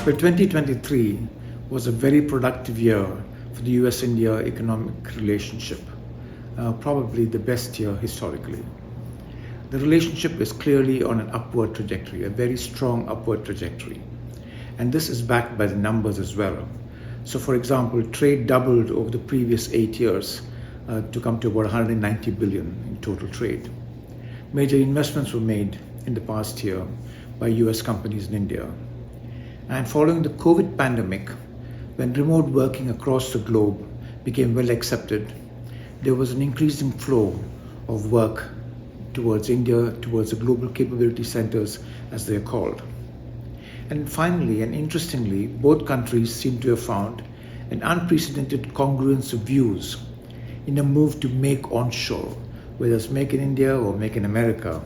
Well, 2023 was a very productive year for the US-India economic relationship, probably the best year historically. The relationship is clearly on an upward trajectory, a very strong upward trajectory. And this is backed by the numbers as well. So for example, trade doubled over the previous 8 years to come to about 190 billion in total trade. Major investments were made in the past year by US companies in India. And following the COVID pandemic, when remote working across the globe became well accepted, there was an increasing flow of work towards India, towards the global capability centers, as they are called. And finally, and interestingly, both countries seem to have found an unprecedented congruence of views in a move to make onshore, whether it's make in India or make in America.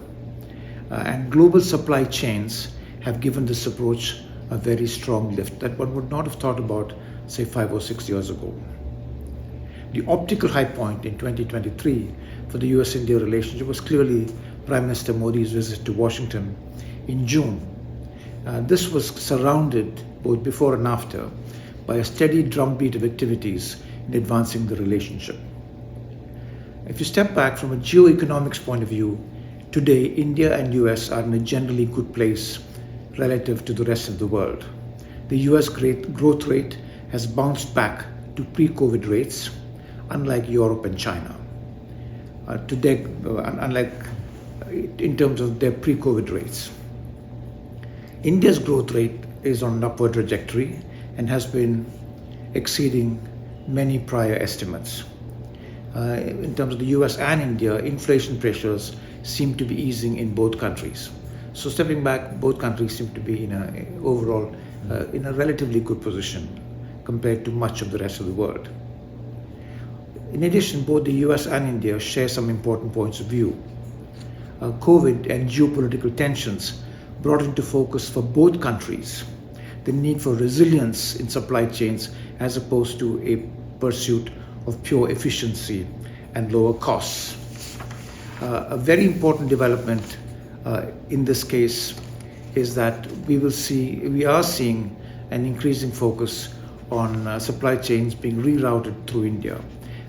And global supply chains have given this approach a very strong lift that one would not have thought about, say, 5 or 6 years ago. The optical high point in 2023 for the US-India relationship was clearly Prime Minister Modi's visit to Washington in June. This was surrounded, both before and after, by a steady drumbeat of activities in advancing the relationship. If you step back from a geoeconomics point of view, today India and US are in a generally good place relative to the rest of the world. The US growth rate has bounced back to pre-COVID rates, unlike Europe and China. Unlike in terms of their pre-COVID rates. India's growth rate is on an upward trajectory and has been exceeding many prior estimates. In terms of the US and India, inflation pressures seem to be easing in both countries. So stepping back, both countries seem to be in a relatively good position compared to much of the rest of the world. In addition, both the US and India share some important points of view. COVID and geopolitical tensions brought into focus for both countries the need for resilience in supply chains as opposed to a pursuit of pure efficiency and lower costs. A very important development in this case is that we are seeing an increasing focus on supply chains being rerouted through India.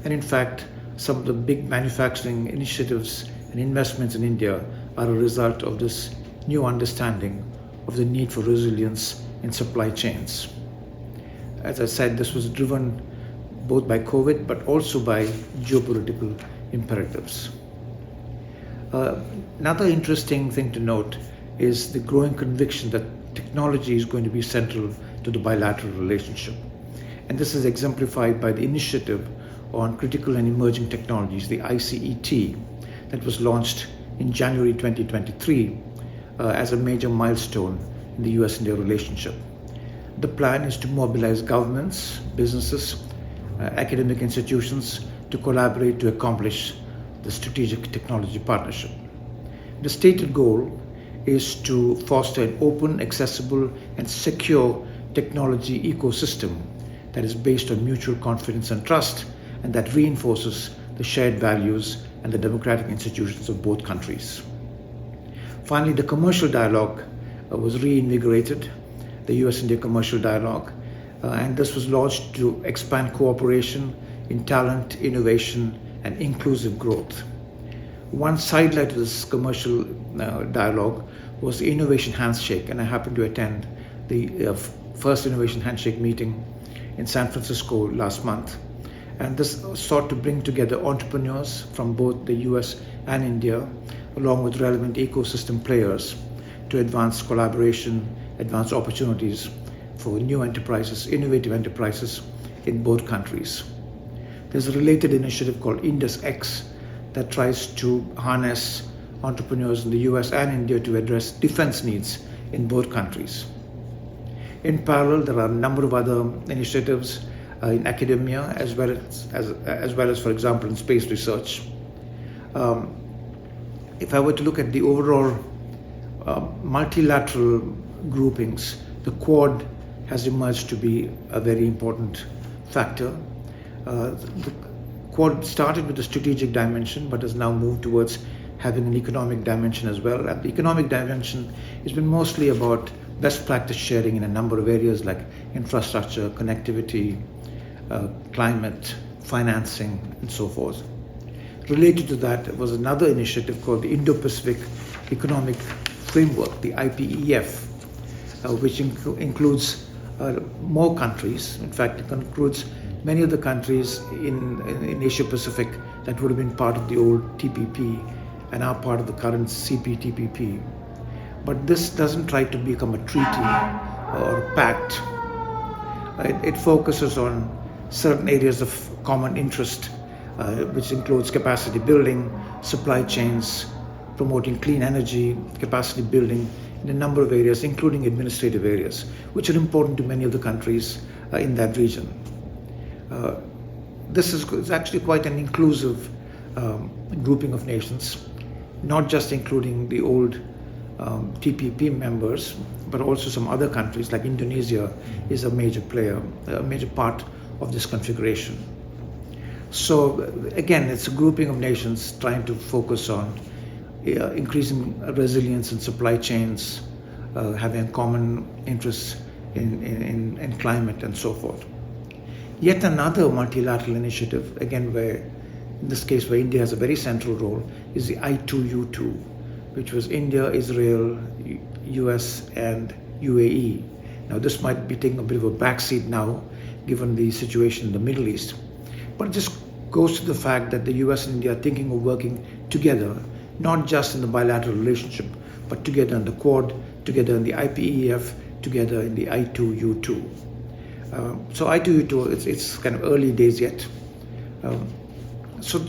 And in fact, some of the big manufacturing initiatives and investments in India are a result of this new understanding of the need for resilience in supply chains. As I said, this was driven both by COVID, but also by geopolitical imperatives. Another interesting thing to note is the growing conviction that technology is going to be central to the bilateral relationship. And this is exemplified by the initiative on critical and emerging technologies, the ICET, that was launched in January 2023 as a major milestone in the US-India relationship. The plan is to mobilize governments, businesses, academic institutions to collaborate to accomplish the strategic technology partnership. The stated goal is to foster an open, accessible, and secure technology ecosystem that is based on mutual confidence and trust, and that reinforces the shared values and the democratic institutions of both countries. Finally, the commercial dialogue was reinvigorated, the US-India commercial dialogue, and this was launched to expand cooperation in talent, innovation, and inclusive growth. One sidelight to this commercial dialogue was the Innovation Handshake, and I happened to attend the first Innovation Handshake meeting in San Francisco last month. And this sought to bring together entrepreneurs from both the US and India, along with relevant ecosystem players, to advance collaboration, advance opportunities for new enterprises, innovative enterprises in both countries. There's a related initiative called IndusX that tries to harness entrepreneurs in the US and India to address defense needs in both countries. In parallel, there are a number of other initiatives in academia as well as, for example, in space research. If I were to look at the overall multilateral groupings, the QUARD has emerged to be a very important factor. The QUARD started with a strategic dimension, but has now moved towards having an economic dimension as well. And the economic dimension has been mostly about best practice sharing in a number of areas like infrastructure, connectivity, climate, financing, and so forth. Related to that was another initiative called the Indo-Pacific Economic Framework, the IPEF, which includes more countries. In fact, it includes many of the countries in Asia Pacific that would have been part of the old TPP and are part of the current CPTPP. But this doesn't try to become a treaty or a pact. It focuses on certain areas of common interest, which includes capacity building, supply chains, promoting clean energy, capacity building in a number of areas, including administrative areas, which are important to many of the countries in that region. This is actually quite an inclusive grouping of nations, not just including the old TPP members, but also some other countries like Indonesia is a major player, a major part of this configuration. So again, it's a grouping of nations trying to focus on increasing resilience in supply chains, having common interests in climate and so forth. Yet another multilateral initiative, again where, in this case where India has a very central role, is the I2U2, which was India, Israel, US and UAE. Now this might be taking a bit of a backseat now, given the situation in the Middle East. But it just goes to the fact that the US and India are thinking of working together, not just in the bilateral relationship, but together in the QUARD, together in the IPEF, together in the I2U2. So I2U2, it's kind of early days yet. So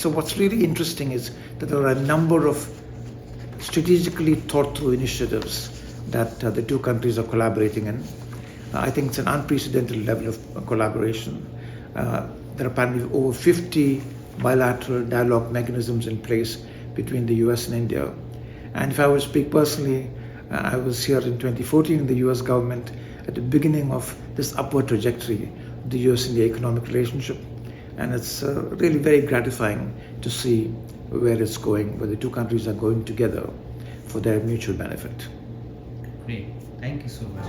what's really interesting is that there are a number of strategically thought through initiatives that the two countries are collaborating in. I think it's an unprecedented level of collaboration. There are apparently over 50 bilateral dialogue mechanisms in place between the US and India. And if I were to speak personally, I was here in 2014 in the US government at the beginning of this upward trajectory of the US-India economic relationship. And it's really very gratifying to see where it's going, where the two countries are going together for their mutual benefit. Great. Thank you so much.